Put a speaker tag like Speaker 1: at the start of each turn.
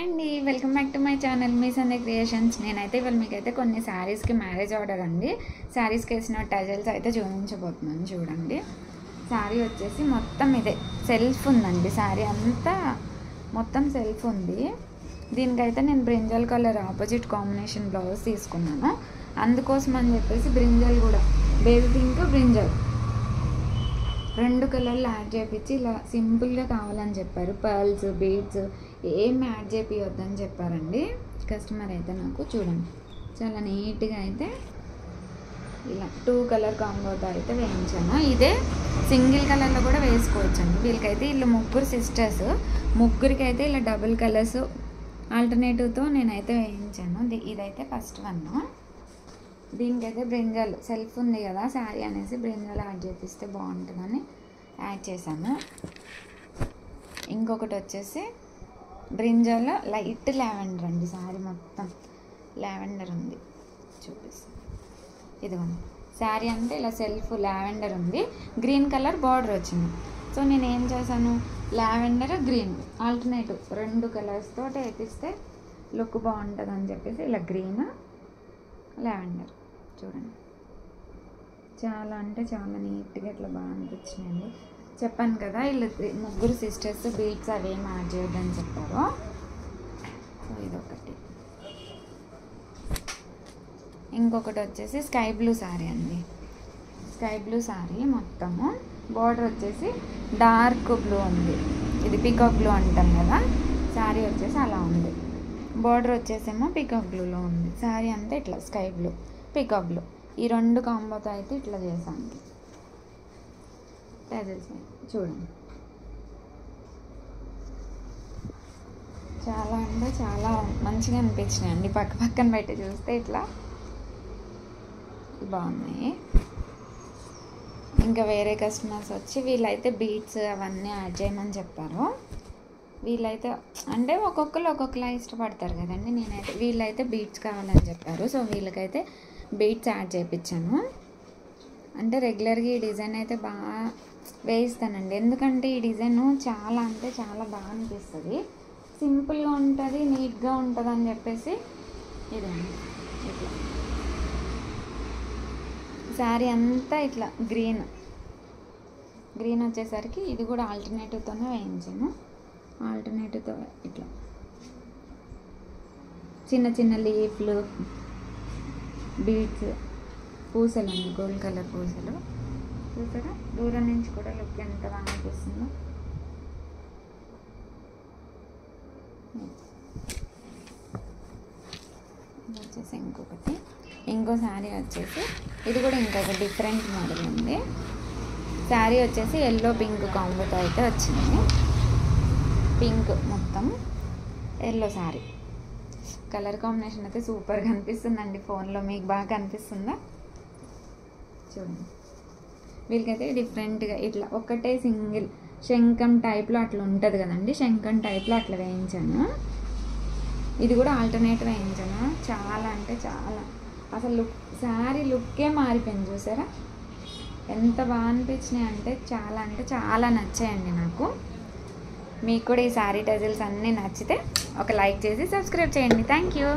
Speaker 1: అండి welcome back to my channel మీ సందే క్రియేషన్స్. నేనైతే ఇవాళ మీకైతే కొన్ని శారీస్కి మ్యారేజ్ ఆర్డర్ అండి. శారీస్కి వేసిన టజల్స్ అయితే చూపించబోతున్నాను. చూడండి, శారీ వచ్చేసి మొత్తం ఇదే సెల్ఫ్ ఉందండి. శారీ అంతా మొత్తం సెల్ఫ్ ఉంది. దీనికైతే నేను brinjal colour opposite combination blouse తీసుకున్నాను. అందుకోసం అని చెప్పేసి బ్రింజల్ కూడా బేబీ పింక్ బ్రింజల్ రెండు కలర్లు యాడ్ చేయించి ఇలా సింపుల్గా కావాలని చెప్పారు. పర్ల్స్ బీడ్స్ ఏం యాడ్ చేపియొద్దని చెప్పారండి కస్టమర్ అయితే. నాకు చూడండి చాలా నీట్గా అయితే ఇలా 2 కలర్ కాంబోతో అయితే వేయించాను. ఇదే సింగిల్ కలర్లో కూడా వేసుకోవచ్చండి. వీళ్ళకైతే వీళ్ళు ముగ్గురు సిస్టర్స్, ముగ్గురికి ఇలా డబుల్ కలర్స్ ఆల్టర్నేటివ్తో నేనైతే వేయించాను. ఇదైతే ఫస్ట్ వన్. దీనికైతే బ్రింజల్ సెల్ఫ్ ఉంది కదా శారీ అనేసి బ్రింజల్ యాడ్ చేపిస్తే బాగుంటుందని యాడ్ చేశాను. ఇంకొకటి వచ్చేసి బ్రింజల్ లైట్ లావెండర్ అండి. శారీ మొత్తం లావెండర్ ఉంది, చూపిస్తాను. ఇదిగోండి, శారీ అంటే ఇలా సెల్ఫ్ లావెండర్ ఉంది, గ్రీన్ కలర్ బార్డర్ వచ్చింది. సో నేను ఏం చేశాను, లావెండర్ గ్రీన్ ఆల్టర్నేటివ్ 2 కలర్స్ తోటి వేపిస్తే లుక్ బాగుంటుంది అని చెప్పేసి ఇలా గ్రీన్ లావెండర్ చూడండి. చాలా అంటే చాలా నీట్గా ఇట్లా బాగా అనిపించినాయండి. చెప్పాను కదా వీళ్ళు ముగ్గురు సిస్టర్స్, బీట్స్ అవేం యాడ్ చేయొద్దని చెప్పారు. సో ఇదొకటి. ఇంకొకటి వచ్చేసి స్కై బ్లూ శారీ అండి. స్కై బ్లూ శారీ మొత్తము బార్డర్ వచ్చేసి డార్క్ బ్లూ ఉంది. ఇది పీకాక్ బ్లూ అంటాం కదా, శారీ వచ్చేసి అలా ఉంది. బార్డర్ వచ్చేసేమో పీకాక్ బ్లూలో ఉంది. శారీ అంతా ఇట్లా స్కై బ్లూ పీకాక్ బ్లూ ఈ 2 కాంబోతో అయితే ఇట్లా చేశాను. చూడండి, చాలా అంటే చాలా మంచిగా అనిపించినాయి అండి. పక్కన పెట్టి చూస్తే ఇట్లా బాగున్నాయి. ఇంకా వేరే కస్టమర్స్ వచ్చి వీళ్ళైతే బీట్స్ అవన్నీ యాడ్ చేయమని చెప్పారు. వీళ్ళైతే అంటే ఒక్కొక్కరు ఒక్కొక్కలా ఇష్టపడతారు కదండి. వీళ్ళైతే బీట్స్ కావాలని చెప్పారు. సో వీళ్ళకైతే బీట్స్ యాడ్ చేయించాను. అంటే రెగ్యులర్గా ఈ డిజైన్ అయితే బాగా వేయిస్తానండి. ఎందుకంటే ఈ డిజైన్ చాలా అంటే చాలా బాగా అనిపిస్తుంది, సింపుల్గా ఉంటుంది, నీట్గా ఉంటుంది అని చెప్పేసి ఇదండి. ఇట్లా శారీ అంతా ఇట్లా గ్రీన్ వచ్చేసరికి ఇది కూడా ఆల్టర్నేటివ్తోనే వేయించాను. ఆల్టర్నేటివ్తో ఇట్లా చిన్న చిన్న లీఫ్లు, బీడ్స్, పూసలు అండి, గోల్డ్ కలర్ పూసలు. చూసారా, దూరం నుంచి కూడా లుక్ ఎంత బాగా అనిపిస్తుందో. వచ్చేసి ఇంకో శారీ వచ్చేసి ఇది కూడా ఇంకొక డిఫరెంట్ మోడల్ ఉంది. శారీ వచ్చేసి ఎల్లో పింక్ కాంబోతో అయితే వచ్చింది. పింక్ మొత్తం ఎల్లో శారీ కలర్ కాంబినేషన్ అయితే సూపర్గా అనిపిస్తుందండి. ఫోన్లో మీకు బాగా కనిపిస్తుందా? చూడండి, వీళ్ళకైతే డిఫరెంట్గా ఇట్లా ఒకటే సింగిల్ శంఖం టైప్లో అట్లా ఉంటుంది కదండి, శంఖం టైప్లో అట్లా వేయించాను. ఇది కూడా ఆల్టర్నేట్ వేయించాను. చాలా అంటే చాలా అసలు శారీ లుక్కే మారిపోయింది. చూసారా ఎంత బాగా అనిపించినాయి అంటే చాలా నచ్చాయండి నాకు. మీకు కూడా ఈ శారీ టజల్స్ అన్నీ నచ్చితే ఒక లైక్ చేసి సబ్స్క్రైబ్ చేయండి. Thank you.